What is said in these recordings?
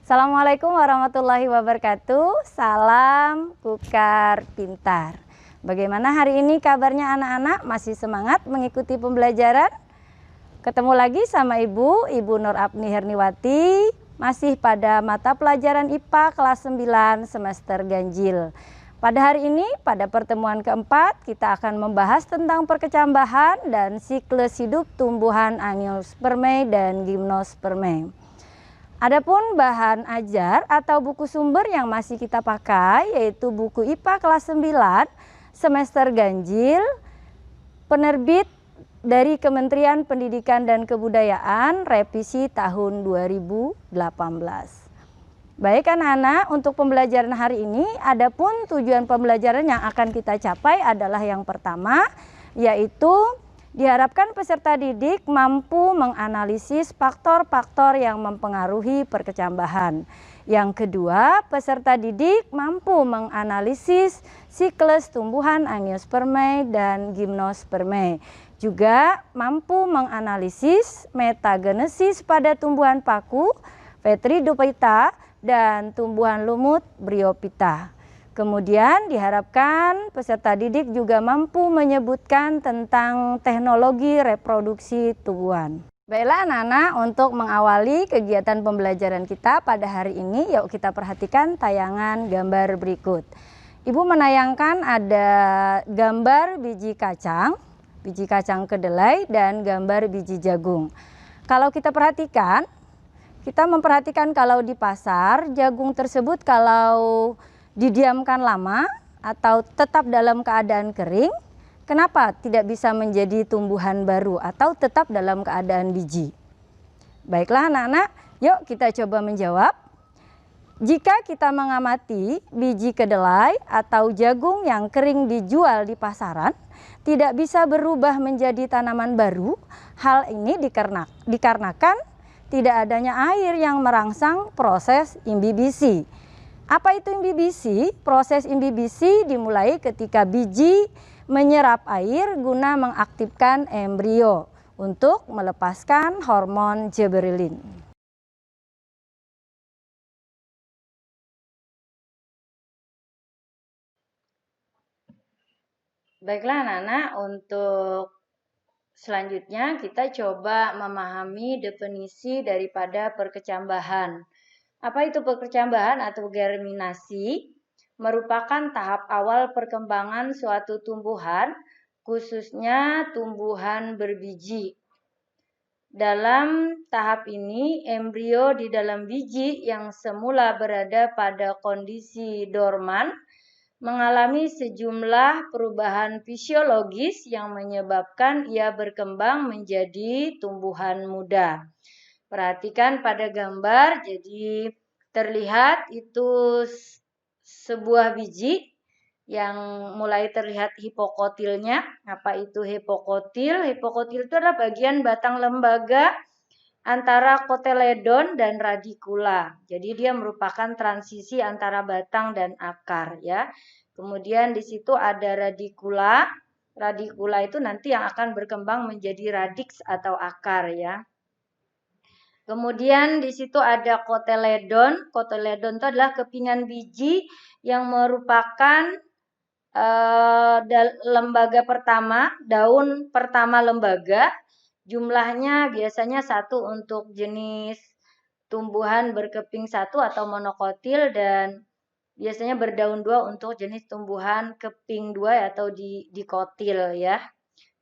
Assalamualaikum warahmatullahi wabarakatuh. Salam Kukar Pintar. Bagaimana hari ini kabarnya anak-anak? Masih semangat mengikuti pembelajaran? Ketemu lagi sama Ibu Nur Apni Herniwati, masih pada mata pelajaran IPA kelas 9 semester ganjil. Pada hari ini, pada pertemuan keempat, kita akan membahas tentang perkecambahan dan siklus hidup tumbuhan Angiospermae dan Gymnospermae. Adapun bahan ajar atau buku sumber yang masih kita pakai yaitu buku IPA kelas 9 semester ganjil penerbit dari Kementerian Pendidikan dan Kebudayaan revisi tahun 2018. Baik anak-anak, untuk pembelajaran hari ini adapun tujuan pembelajaran yang akan kita capai adalah yang pertama yaitu diharapkan peserta didik mampu menganalisis faktor-faktor yang mempengaruhi perkecambahan. Yang kedua, peserta didik mampu menganalisis siklus tumbuhan Angiospermae dan Gymnospermae. Juga mampu menganalisis metagenesis pada tumbuhan paku Vetridophyta dan tumbuhan lumut Bryophyta. Kemudian diharapkan peserta didik juga mampu menyebutkan tentang teknologi reproduksi tumbuhan. Baiklah anak-anak, untuk mengawali kegiatan pembelajaran kita pada hari ini, yuk kita perhatikan tayangan gambar berikut. Ibu menayangkan ada gambar biji kacang kedelai dan gambar biji jagung. Kalau kita perhatikan, kita memperhatikan kalau di pasar jagung tersebut kalau didiamkan lama atau tetap dalam keadaan kering, kenapa tidak bisa menjadi tumbuhan baru atau tetap dalam keadaan biji? Baiklah anak-anak, yuk kita coba menjawab. Jika kita mengamati biji kedelai atau jagung yang kering dijual di pasaran, tidak bisa berubah menjadi tanaman baru. Hal ini dikarenakan tidak adanya air yang merangsang proses imbibisi. Apa itu imbibisi? Proses imbibisi dimulai ketika biji menyerap air guna mengaktifkan embrio untuk melepaskan hormon gibberellin. Baiklah anak-anak, untuk selanjutnya kita coba memahami definisi daripada perkecambahan. Apa itu perkecambahan atau germinasi? Merupakan tahap awal perkembangan suatu tumbuhan, khususnya tumbuhan berbiji. Dalam tahap ini, embrio di dalam biji yang semula berada pada kondisi dorman mengalami sejumlah perubahan fisiologis yang menyebabkan ia berkembang menjadi tumbuhan muda. Perhatikan pada gambar, jadi terlihat itu sebuah biji yang mulai terlihat hipokotilnya. Apa itu hipokotil? Hipokotil itu adalah bagian batang lembaga antara koteledon dan radikula. Jadi dia merupakan transisi antara batang dan akar ya. Kemudian di situ ada radikula. Radikula itu nanti yang akan berkembang menjadi radix atau akar ya. Kemudian di situ ada koteledon. Koteledon itu adalah kepingan biji yang merupakan lembaga pertama, daun pertama lembaga. Jumlahnya biasanya satu untuk jenis tumbuhan berkeping satu atau monokotil dan biasanya berdaun dua untuk jenis tumbuhan keping dua atau dikotil ya.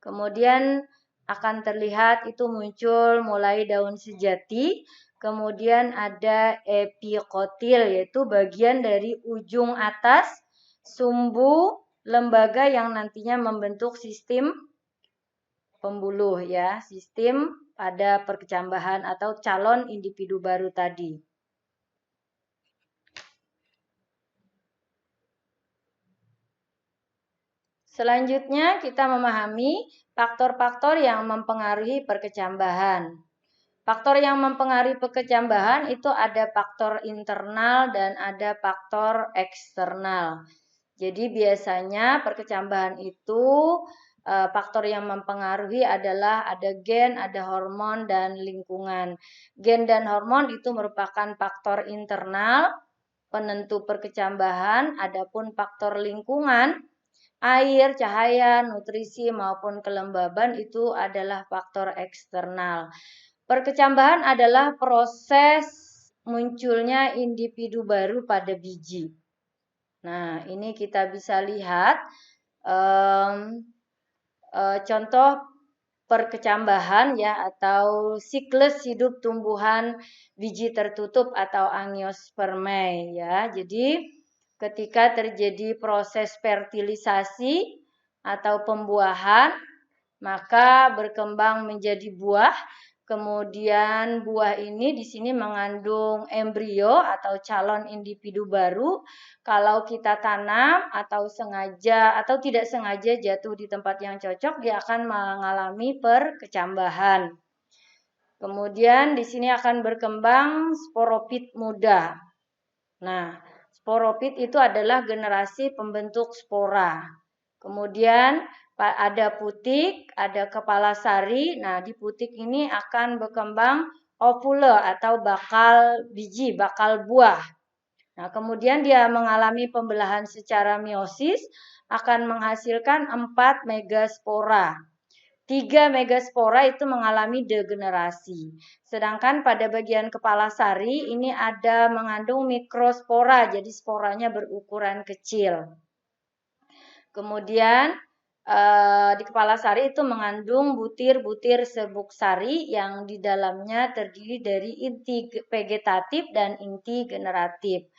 Kemudian akan terlihat itu muncul mulai daun sejati, kemudian ada epikotil yaitu bagian dari ujung atas sumbu lembaga yang nantinya membentuk sistem pembuluh ya, sistem pada perkecambahan atau calon individu baru tadi. Selanjutnya kita memahami faktor-faktor yang mempengaruhi perkecambahan. Faktor yang mempengaruhi perkecambahan itu ada faktor internal dan ada faktor eksternal. Jadi biasanya perkecambahan itu faktor yang mempengaruhi adalah ada gen, ada hormon, dan lingkungan. Gen dan hormon itu merupakan faktor internal penentu perkecambahan, adapun faktor lingkungan, air, cahaya, nutrisi maupun kelembaban itu adalah faktor eksternal. Perkecambahan adalah proses munculnya individu baru pada biji. Nah, ini kita bisa lihat contoh perkecambahan ya, atau siklus hidup tumbuhan biji tertutup atau angiospermae ya. Jadi ketika terjadi proses fertilisasi atau pembuahan, maka berkembang menjadi buah. Kemudian buah ini di sini mengandung embrio atau calon individu baru. Kalau kita tanam atau sengaja atau tidak sengaja jatuh di tempat yang cocok, dia akan mengalami perkecambahan. Kemudian di sini akan berkembang sporopit muda. Nah, sporopit itu adalah generasi pembentuk spora. Kemudian ada putik, ada kepala sari. Nah, di putik ini akan berkembang ovule atau bakal biji, bakal buah. Nah, kemudian dia mengalami pembelahan secara meiosis, akan menghasilkan 4 megaspora. 3 megaspora itu mengalami degenerasi. Sedangkan pada bagian kepala sari ini ada mengandung mikrospora, jadi sporanya berukuran kecil. Kemudian di kepala sari itu mengandung butir-butir serbuk sari yang di dalamnya terdiri dari inti vegetatif dan inti generatif.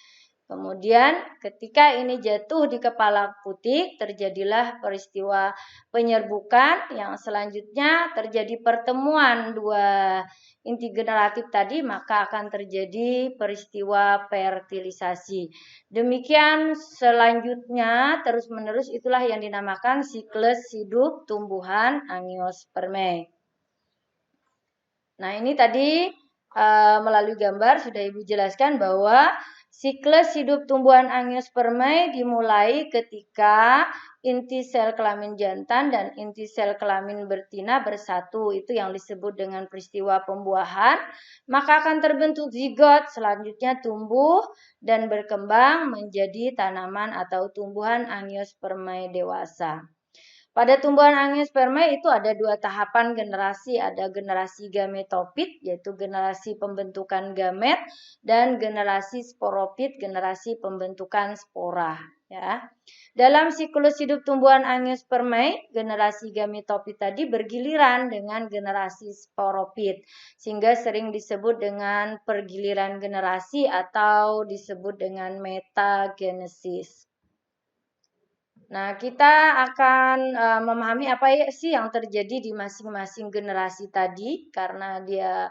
Kemudian ketika ini jatuh di kepala putik, terjadilah peristiwa penyerbukan yang selanjutnya terjadi pertemuan dua inti generatif tadi, maka akan terjadi peristiwa fertilisasi. Demikian selanjutnya terus-menerus, itulah yang dinamakan siklus hidup tumbuhan angiospermae. Nah, ini tadi melalui gambar sudah Ibu jelaskan bahwa siklus hidup tumbuhan angiospermae dimulai ketika inti sel kelamin jantan dan inti sel kelamin betina bersatu. Itu yang disebut dengan peristiwa pembuahan. Maka akan terbentuk zigot, selanjutnya tumbuh dan berkembang menjadi tanaman atau tumbuhan angiospermae dewasa. Pada tumbuhan angiospermae itu ada 2 tahapan generasi, ada generasi gametofit yaitu generasi pembentukan gamet, dan generasi sporopit, generasi pembentukan spora ya. Dalam siklus hidup tumbuhan angiospermae, generasi gametofit tadi bergiliran dengan generasi sporopit sehingga sering disebut dengan pergiliran generasi atau disebut dengan metagenesis. Nah, kita akan memahami apa sih yang terjadi di masing-masing generasi tadi, karena dia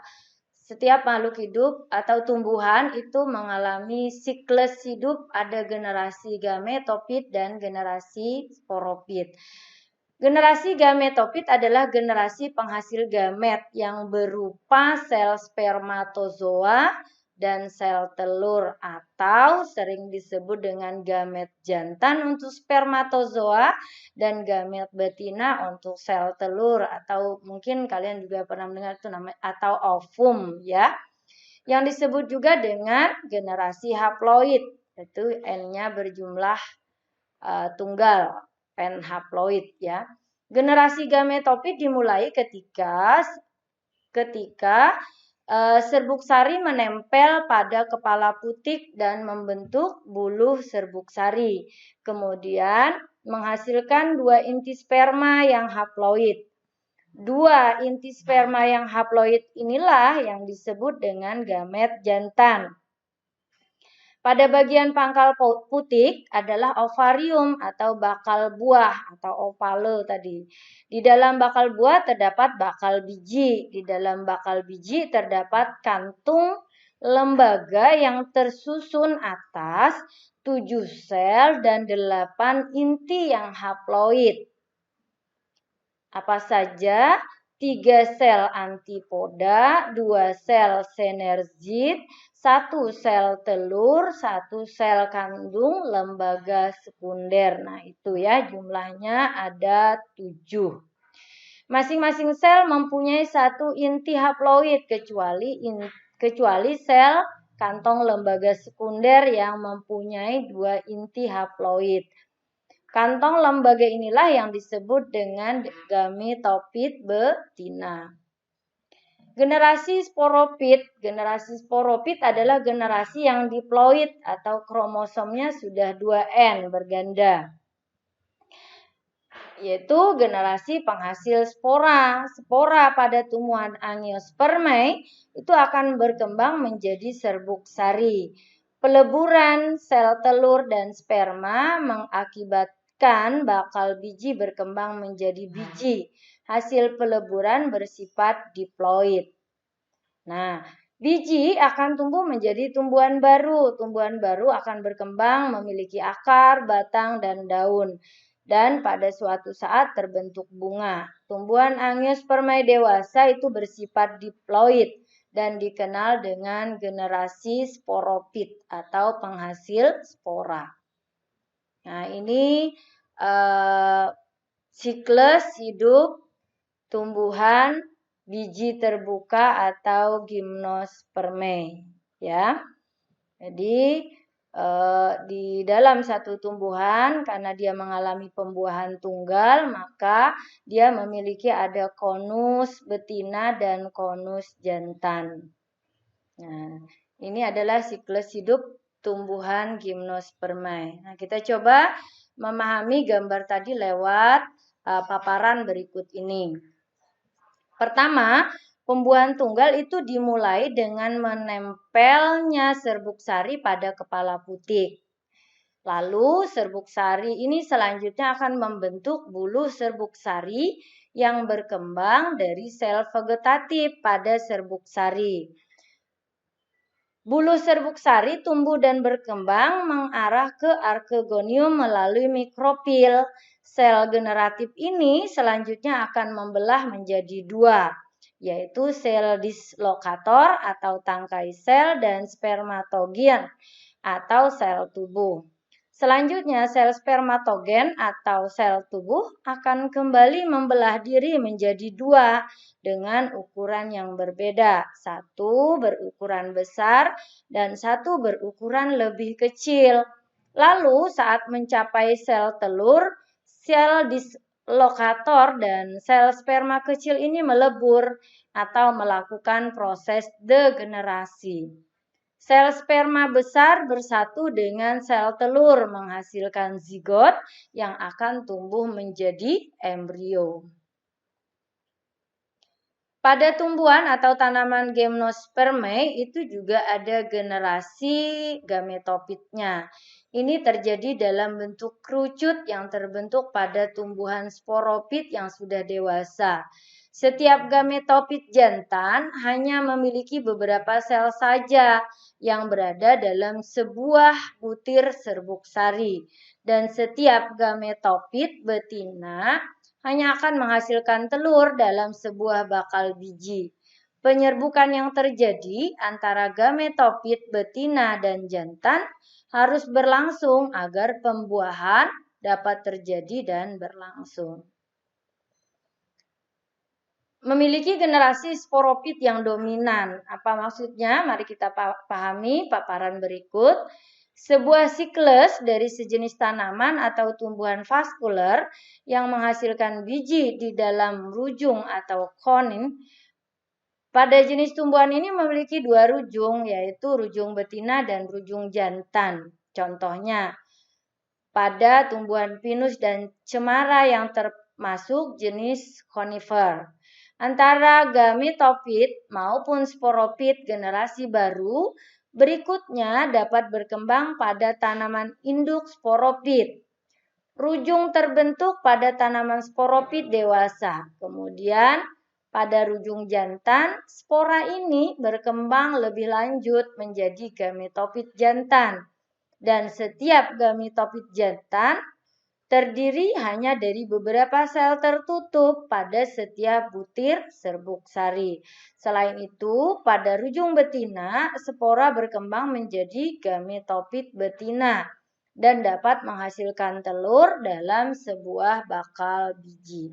setiap makhluk hidup atau tumbuhan itu mengalami siklus hidup, ada generasi gametofit dan generasi sporopit. Generasi gametofit adalah generasi penghasil gamet yang berupa sel spermatozoa dan sel telur, atau sering disebut dengan gamet jantan untuk spermatozoa dan gamet betina untuk sel telur, atau mungkin kalian juga pernah mendengar itu namanya atau ovum ya. Yang disebut juga dengan generasi haploid, yaitu N-nya berjumlah tunggal, N haploid ya. Generasi gametofit dimulai ketika serbuk sari menempel pada kepala putik dan membentuk buluh serbuk sari. Kemudian menghasilkan 2 inti sperma yang haploid. 2 inti sperma yang haploid inilah yang disebut dengan gamet jantan. Pada bagian pangkal putik adalah ovarium atau bakal buah atau ovale tadi. Di dalam bakal buah terdapat bakal biji. Di dalam bakal biji terdapat kantung lembaga yang tersusun atas 7 sel dan 8 inti yang haploid. Apa saja? 3 sel antipoda, 2 sel senergit, 1 sel telur, 1 sel kandung lembaga sekunder. Nah, itu ya jumlahnya ada 7. Masing-masing sel mempunyai 1 inti haploid kecuali sel kantong lembaga sekunder yang mempunyai 2 inti haploid. Kantong lembaga inilah yang disebut dengan gametofit betina. Generasi sporopit adalah generasi yang diploid atau kromosomnya sudah 2N berganda, yaitu generasi penghasil spora. Spora pada tumbuhan Angiospermae itu akan berkembang menjadi serbuk sari. Peleburan sel telur dan sperma mengakibatkan bakal biji berkembang menjadi biji. Hasil peleburan bersifat diploid. Nah, biji akan tumbuh menjadi tumbuhan baru. Tumbuhan baru akan berkembang memiliki akar, batang, dan daun. Dan pada suatu saat terbentuk bunga. Tumbuhan Angiospermae dewasa itu bersifat diploid dan dikenal dengan generasi sporopit atau penghasil spora. Nah, ini siklus hidup tumbuhan biji terbuka atau gimnospermae, ya. Jadi di dalam satu tumbuhan karena dia mengalami pembuahan tunggal, maka dia memiliki ada konus betina dan konus jantan. Nah, ini adalah siklus hidup tumbuhan gimnospermae. Nah, kita coba memahami gambar tadi lewat paparan berikut ini. Pertama, pembuahan tunggal itu dimulai dengan menempelnya serbuk sari pada kepala putik. Lalu serbuk sari ini selanjutnya akan membentuk bulu serbuk sari yang berkembang dari sel vegetatif pada serbuk sari. Bulu serbuk sari tumbuh dan berkembang mengarah ke archegonium melalui mikrofil. Sel generatif ini selanjutnya akan membelah menjadi 2, yaitu sel dislokator atau tangkai sel dan spermatogen atau sel tubuh. Selanjutnya sel spermatogen atau sel tubuh akan kembali membelah diri menjadi 2 dengan ukuran yang berbeda. 1 berukuran besar dan 1 berukuran lebih kecil. Lalu saat mencapai sel telur, sel dislokator dan sel sperma kecil ini melebur atau melakukan proses degenerasi. Sel sperma besar bersatu dengan sel telur menghasilkan zigot yang akan tumbuh menjadi embrio. Pada tumbuhan atau tanaman gimnospermae itu juga ada generasi gametofitnya. Ini terjadi dalam bentuk kerucut yang terbentuk pada tumbuhan sporopit yang sudah dewasa. Setiap gametofit jantan hanya memiliki beberapa sel saja yang berada dalam sebuah butir serbuk sari. Dan setiap gametofit betina hanya akan menghasilkan telur dalam sebuah bakal biji. Penyerbukan yang terjadi antara gametofit betina dan jantan harus berlangsung agar pembuahan dapat terjadi dan berlangsung. Memiliki generasi sporopit yang dominan. Apa maksudnya? Mari kita pahami paparan berikut. Sebuah siklus dari sejenis tanaman atau tumbuhan vaskuler yang menghasilkan biji di dalam rujung atau konin. Pada jenis tumbuhan ini memiliki 2 rujung, yaitu rujung betina dan rujung jantan. Contohnya, pada tumbuhan pinus dan cemara yang termasuk jenis conifer. Antara gametofit maupun sporopit generasi baru berikutnya dapat berkembang pada tanaman induk sporopit. Rujung terbentuk pada tanaman sporopit dewasa. Kemudian pada rujung jantan, spora ini berkembang lebih lanjut menjadi gametofit jantan. Dan setiap gametofit jantan terdiri hanya dari beberapa sel tertutup pada setiap butir serbuk sari. Selain itu, pada rujung betina, spora berkembang menjadi gametofit betina dan dapat menghasilkan telur dalam sebuah bakal biji.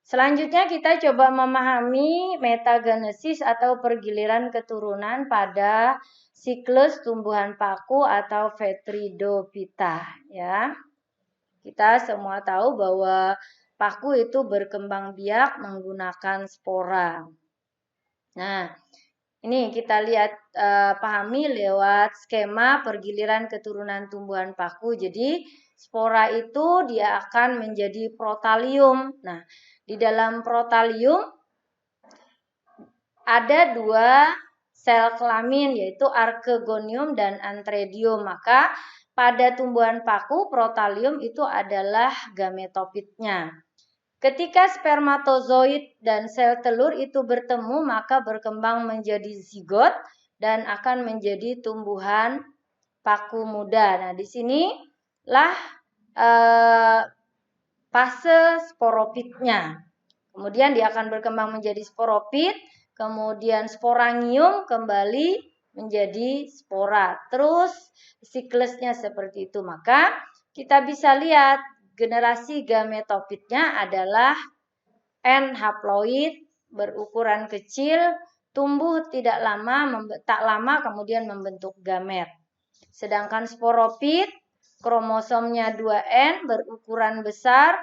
Selanjutnya kita coba memahami metagenesis atau pergiliran keturunan pada siklus tumbuhan paku atau Vetridophyta, ya. Kita semua tahu bahwa paku itu berkembang biak menggunakan spora. Nah, ini kita lihat pahami lewat skema pergiliran keturunan tumbuhan paku. Jadi spora itu dia akan menjadi protalium. Nah, di dalam protalium ada dua sel kelamin yaitu archegonium dan antheridium. Maka pada tumbuhan paku protalium itu adalah gametofitnya. Ketika spermatozoid dan sel telur itu bertemu maka berkembang menjadi zigot dan akan menjadi tumbuhan paku muda. Nah, di sinilah fase sporopitnya. Kemudian dia akan berkembang menjadi sporopit, kemudian sporangium kembali menjadi spora. Terus siklusnya seperti itu. Maka kita bisa lihat generasi gametofitnya adalah N haploid berukuran kecil, tumbuh tak lama kemudian membentuk gamet. Sedangkan sporopit kromosomnya 2N berukuran besar,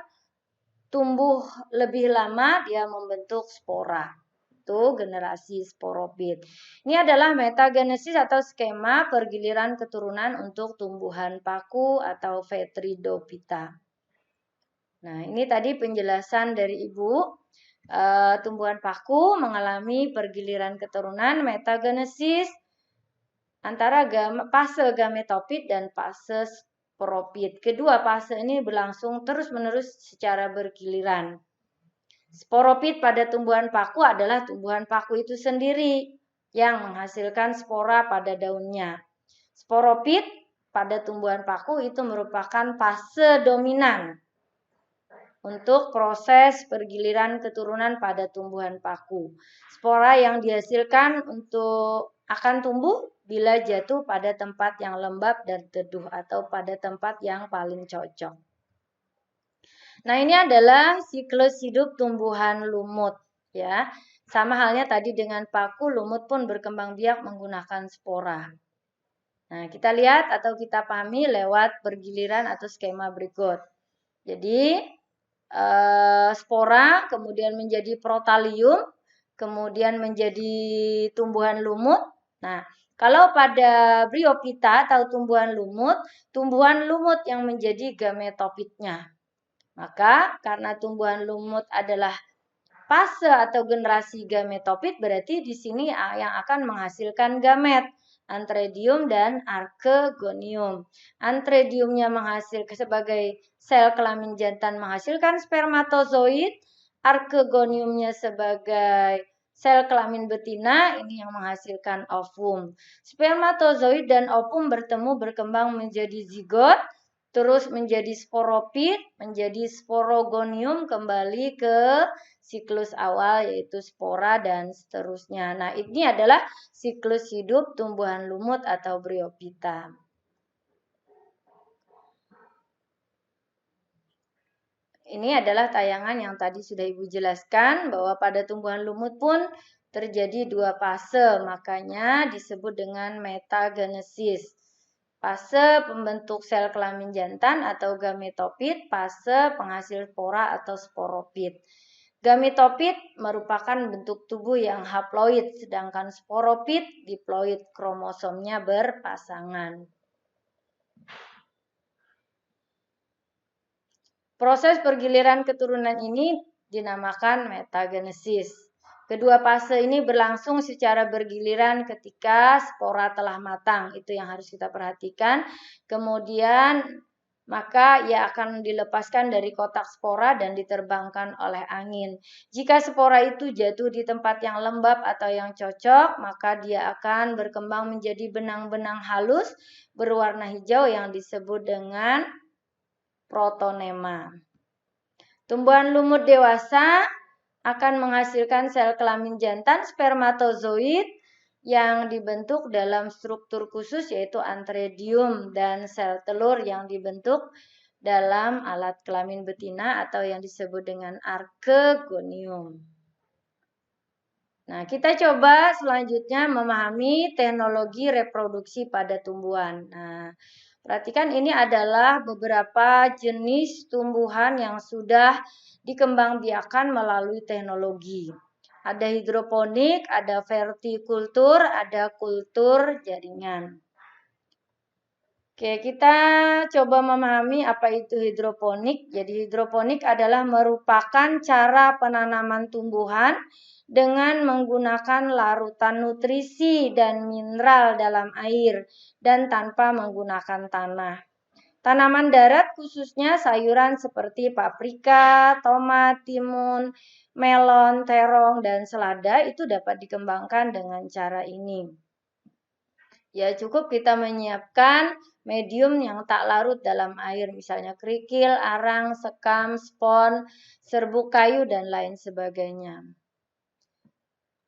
tumbuh lebih lama dia membentuk spora. Itu generasi sporopit. Ini adalah metagenesis atau skema pergiliran keturunan untuk tumbuhan paku atau Vetridophyta. Nah, ini tadi penjelasan dari Ibu. Tumbuhan paku mengalami pergiliran keturunan metagenesis antara fase gametofit dan fase sporopit. Kedua fase ini berlangsung terus-menerus secara bergiliran. Sporopit pada tumbuhan paku adalah tumbuhan paku itu sendiri yang menghasilkan spora pada daunnya. Sporopit pada tumbuhan paku itu merupakan fase dominan untuk proses pergiliran keturunan pada tumbuhan paku. Spora yang dihasilkan akan tumbuh bila jatuh pada tempat yang lembab dan teduh atau pada tempat yang paling cocok. Nah, ini adalah siklus hidup tumbuhan lumut, ya. Sama halnya tadi dengan paku, lumut pun berkembang biak menggunakan spora. Nah, kita lihat atau kita pahami lewat pergiliran atau skema berikut. Jadi, spora kemudian menjadi protalium, kemudian menjadi tumbuhan lumut. Nah, kalau pada Bryophyta atau tumbuhan lumut yang menjadi gametofitnya. Maka karena tumbuhan lumut adalah fase atau generasi gametofit, berarti di sini yang akan menghasilkan gamet, antheridium dan archegonium. Antheridiumnya menghasilkan sebagai sel kelamin jantan menghasilkan spermatozoid, archegoniumnya sebagai sel kelamin betina ini yang menghasilkan ovum. Spermatozoid dan ovum bertemu berkembang menjadi zigot, terus menjadi sporopit, menjadi sporogonium, kembali ke siklus awal yaitu spora dan seterusnya. Nah, ini adalah siklus hidup tumbuhan lumut atau Bryophyta. Ini adalah tayangan yang tadi sudah Ibu jelaskan bahwa pada tumbuhan lumut pun terjadi dua fase, makanya disebut dengan metagenesis. Fase pembentuk sel kelamin jantan atau gametofit, fase penghasil spora atau sporopit. Gametofit merupakan bentuk tubuh yang haploid, sedangkan sporopit diploid, kromosomnya berpasangan. Proses pergiliran keturunan ini dinamakan metagenesis. Kedua fase ini berlangsung secara bergiliran ketika spora telah matang. Itu yang harus kita perhatikan. Kemudian maka ia akan dilepaskan dari kotak spora dan diterbangkan oleh angin. Jika spora itu jatuh di tempat yang lembab atau yang cocok, maka dia akan berkembang menjadi benang-benang halus berwarna hijau yang disebut dengan protonema. Tumbuhan lumut dewasa akan menghasilkan sel kelamin jantan spermatozoid yang dibentuk dalam struktur khusus yaitu antredium, dan sel telur yang dibentuk dalam alat kelamin betina atau yang disebut dengan archegonium. Nah, kita coba selanjutnya memahami teknologi reproduksi pada tumbuhan. Nah, perhatikan ini adalah beberapa jenis tumbuhan yang sudah dikembangbiakan melalui teknologi. Ada hidroponik, ada vertikultur, ada kultur jaringan. Oke, kita coba memahami apa itu hidroponik. Jadi hidroponik adalah merupakan cara penanaman tumbuhan dengan menggunakan larutan nutrisi dan mineral dalam air dan tanpa menggunakan tanah. Tanaman darat khususnya sayuran seperti paprika, tomat, timun, melon, terong, dan selada itu dapat dikembangkan dengan cara ini. Ya, cukup kita menyiapkan medium yang tak larut dalam air, misalnya kerikil, arang, sekam, spon, serbuk kayu, dan lain sebagainya.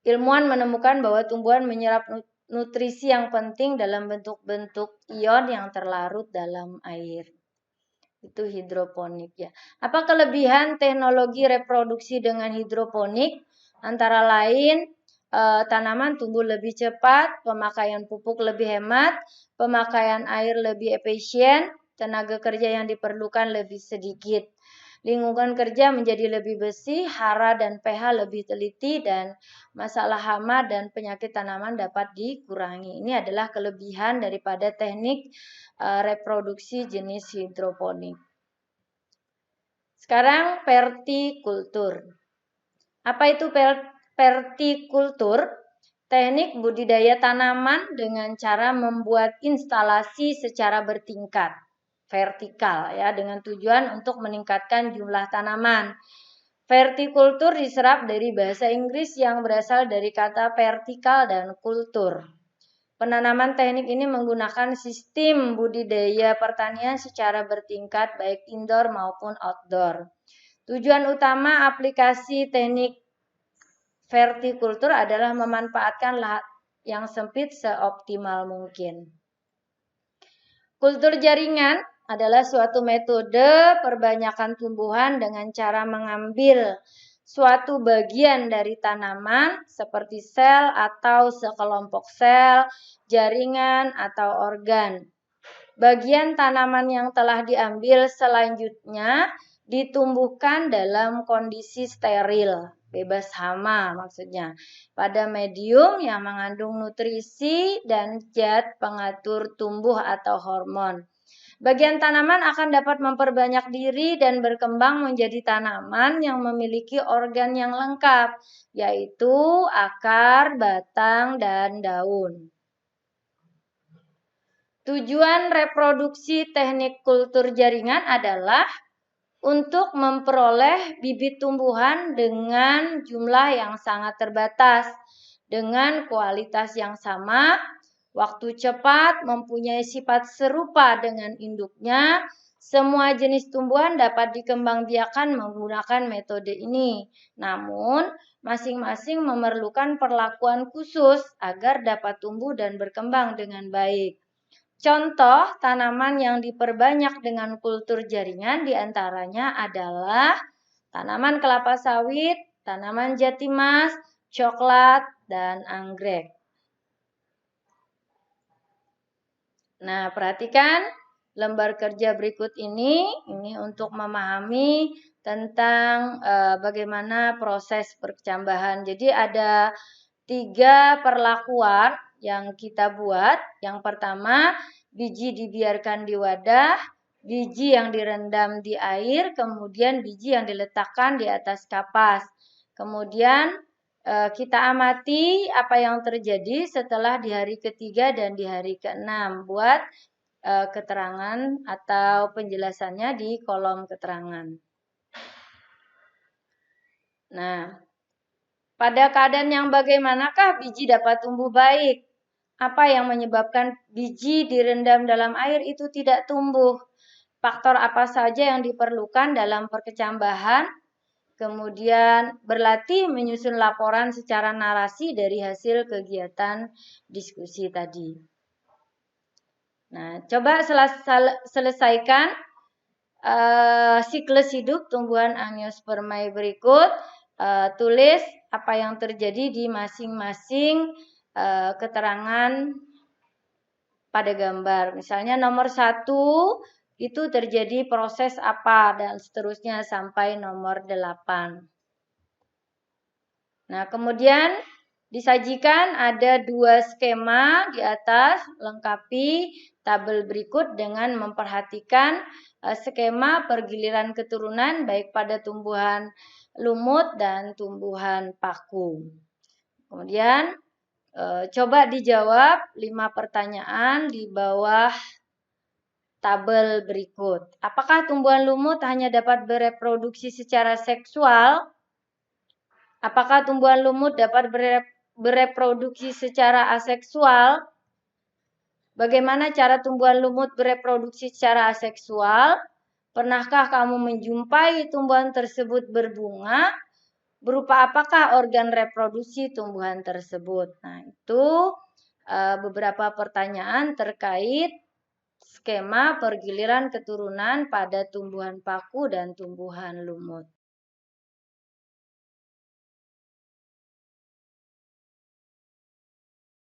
Ilmuwan menemukan bahwa tumbuhan menyerap nutrisi yang penting dalam bentuk-bentuk ion yang terlarut dalam air. Itu hidroponik ya. Apa kelebihan teknologi reproduksi dengan hidroponik? Antara lain tanaman tumbuh lebih cepat, pemakaian pupuk lebih hemat, pemakaian air lebih efisien, tenaga kerja yang diperlukan lebih sedikit. Lingkungan kerja menjadi lebih bersih, hara dan pH lebih teliti, dan masalah hama dan penyakit tanaman dapat dikurangi. Ini adalah kelebihan daripada teknik reproduksi jenis hidroponik. Sekarang vertikultur. Apa itu vertikultur? Teknik budidaya tanaman dengan cara membuat instalasi secara bertingkat. Vertikal ya, dengan tujuan untuk meningkatkan jumlah tanaman. Vertikultur diserap dari bahasa Inggris yang berasal dari kata vertikal dan kultur. Penanaman teknik ini menggunakan sistem budidaya pertanian secara bertingkat baik indoor maupun outdoor. Tujuan utama aplikasi teknik vertikultur adalah memanfaatkan lahan yang sempit seoptimal mungkin. Kultur jaringan adalah suatu metode perbanyakan tumbuhan dengan cara mengambil suatu bagian dari tanaman seperti sel atau sekelompok sel, jaringan atau organ. Bagian tanaman yang telah diambil selanjutnya ditumbuhkan dalam kondisi steril, bebas hama maksudnya, pada medium yang mengandung nutrisi dan zat pengatur tumbuh atau hormon. Bagian tanaman akan dapat memperbanyak diri dan berkembang menjadi tanaman yang memiliki organ yang lengkap, yaitu akar, batang, dan daun. Tujuan reproduksi teknik kultur jaringan adalah untuk memperoleh bibit tumbuhan dengan jumlah yang sangat terbatas, dengan kualitas yang sama, waktu cepat, mempunyai sifat serupa dengan induknya. Semua jenis tumbuhan dapat dikembangbiakan menggunakan metode ini. Namun, masing-masing memerlukan perlakuan khusus agar dapat tumbuh dan berkembang dengan baik. Contoh tanaman yang diperbanyak dengan kultur jaringan diantaranya adalah tanaman kelapa sawit, tanaman jati mas, coklat, dan anggrek. Nah, perhatikan lembar kerja berikut ini untuk memahami tentang bagaimana proses percambahan. Jadi ada 3 perlakuan yang kita buat. Yang pertama, biji dibiarkan di wadah, biji yang direndam di air, kemudian biji yang diletakkan di atas kapas. Kemudian kita amati apa yang terjadi setelah di hari ketiga dan di hari ke-6. Buat keterangan atau penjelasannya di kolom keterangan. Nah, pada keadaan yang bagaimanakah biji dapat tumbuh baik? Apa yang menyebabkan biji direndam dalam air itu tidak tumbuh? faktor apa saja yang diperlukan dalam perkecambahan, kemudian berlatih menyusun laporan secara narasi dari hasil kegiatan diskusi tadi. Nah, coba selesaikan siklus hidup tumbuhan Angiospermae berikut. Tulis apa yang terjadi di masing-masing keterangan pada gambar. Misalnya nomor 1 itu terjadi proses apa dan seterusnya sampai nomor 8. Nah, kemudian disajikan ada 2 skema di atas, lengkapi tabel berikut dengan memperhatikan skema pergiliran keturunan baik pada tumbuhan lumut dan tumbuhan paku. Kemudian coba dijawab 5 pertanyaan di bawah tabel berikut. Apakah tumbuhan lumut hanya dapat bereproduksi secara seksual? Apakah tumbuhan lumut dapat bereproduksi secara aseksual? Bagaimana cara tumbuhan lumut bereproduksi secara aseksual? Pernahkah kamu menjumpai tumbuhan tersebut berbunga? Berupa apakah organ reproduksi tumbuhan tersebut? Nah, itu beberapa pertanyaan terkait skema pergiliran keturunan pada tumbuhan paku dan tumbuhan lumut.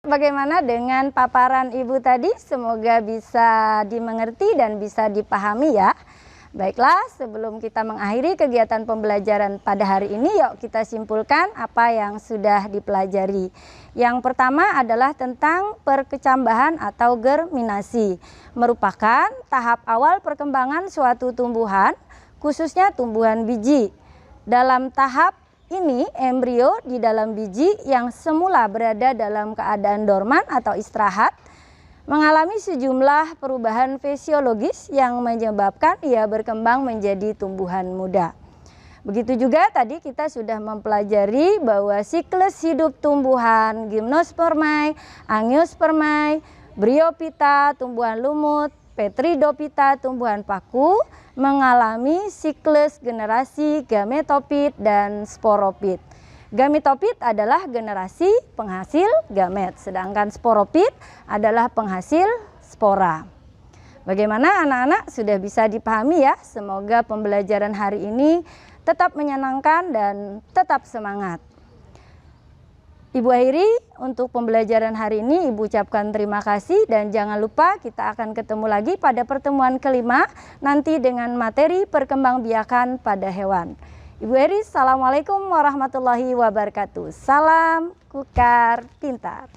Bagaimana dengan paparan Ibu tadi? Semoga bisa dimengerti dan bisa dipahami ya. Baiklah, sebelum kita mengakhiri kegiatan pembelajaran pada hari ini, yuk kita simpulkan apa yang sudah dipelajari. Yang pertama adalah tentang perkecambahan atau germinasi. Merupakan tahap awal perkembangan suatu tumbuhan, khususnya tumbuhan biji. Dalam tahap ini, embrio di dalam biji yang semula berada dalam keadaan dorman atau istirahat, mengalami sejumlah perubahan fisiologis yang menyebabkan ia berkembang menjadi tumbuhan muda. Begitu juga tadi kita sudah mempelajari bahwa siklus hidup tumbuhan Gymnospermae, Angiospermae, Bryophyta, tumbuhan lumut, Petridophyta, tumbuhan paku, mengalami siklus generasi gametofit dan sporofit. Gametofit adalah generasi penghasil gamet, sedangkan sporofit adalah penghasil spora. Bagaimana anak-anak, sudah bisa dipahami ya? Semoga pembelajaran hari ini tetap menyenangkan dan tetap semangat. Ibu akhiri untuk pembelajaran hari ini, Ibu ucapkan terima kasih dan jangan lupa kita akan ketemu lagi pada pertemuan kelima nanti dengan materi perkembangbiakan pada hewan. Ibu Eri, assalamualaikum warahmatullahi wabarakatuh. Salam Kukar Pintar.